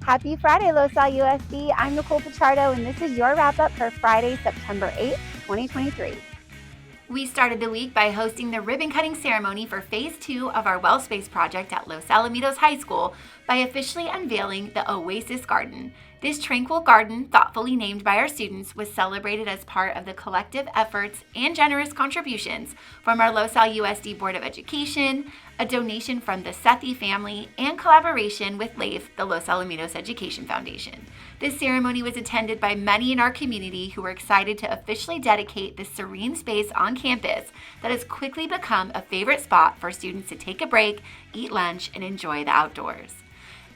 Happy Friday, Los Al USD. I'm Nicole Pichardo, and this is your wrap-up for Friday, September 8th, 2023. We started the week by hosting the ribbon-cutting ceremony for Phase 2 of our Well Space project at Los Alamitos High School by officially unveiling the Oasis Garden. This tranquil garden, thoughtfully named by our students, was celebrated as part of the collective efforts and generous contributions from our Los Al USD Board of Education, a donation from the Sethi family, and collaboration with LAIF, the Los Alamitos Education Foundation. This ceremony was attended by many in our community who were excited to officially dedicate this serene space on campus that has quickly become a favorite spot for students to take a break, eat lunch, and enjoy the outdoors.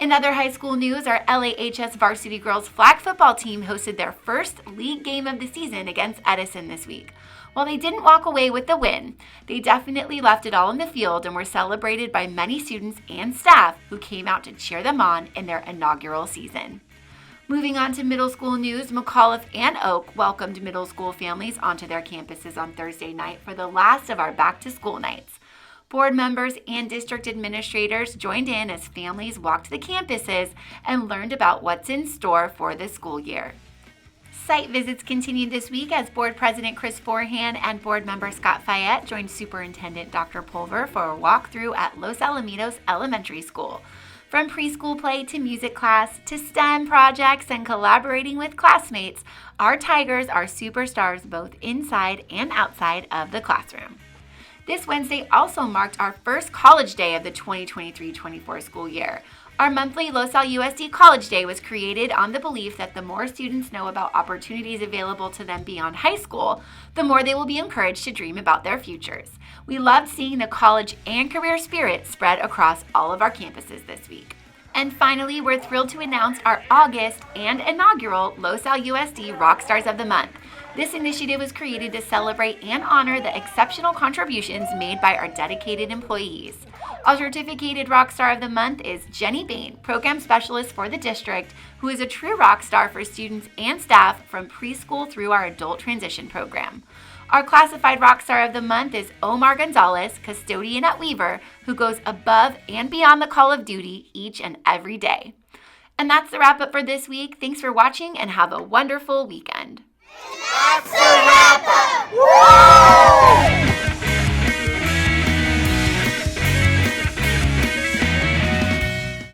In other high school news, our LAHS varsity girls flag football team hosted their first league game of the season against Edison this week. While they didn't walk away with the win, they definitely left it all in the field and were celebrated by many students and staff who came out to cheer them on in their inaugural season. Moving on to middle school news, McAuliffe and Oak welcomed middle school families onto their campuses on Thursday night for the last of our back-to-school nights. Board members and district administrators joined in as families walked the campuses and learned about what's in store for the school year. Site visits continued this week as Board President Chris Forehand and Board member Scott Fayette joined Superintendent Dr. Pulver for a walkthrough at Los Alamitos Elementary School. From preschool play to music class to STEM projects and collaborating with classmates, our Tigers are superstars both inside and outside of the classroom. This Wednesday also marked our first College Day of the 2023-24 school year. Our monthly Los Al USD College Day was created on the belief that the more students know about opportunities available to them beyond high school, the more they will be encouraged to dream about their futures. We loved seeing the college and career spirit spread across all of our campuses this week. And finally, we're thrilled to announce our August and inaugural Los Al USD Rockstars of the Month. This initiative was created to celebrate and honor the exceptional contributions made by our dedicated employees. Our certificated Rockstar of the Month is Jenny Bain, Program Specialist for the district, who is a true rock star for students and staff from preschool through our adult transition program. Our classified Rockstar of the Month is Omar Gonzalez, custodian at Weaver, who goes above and beyond the call of duty each and every day. And that's the wrap-up for this week. Thanks for watching and have a wonderful weekend. That's the wrap-up! Woo!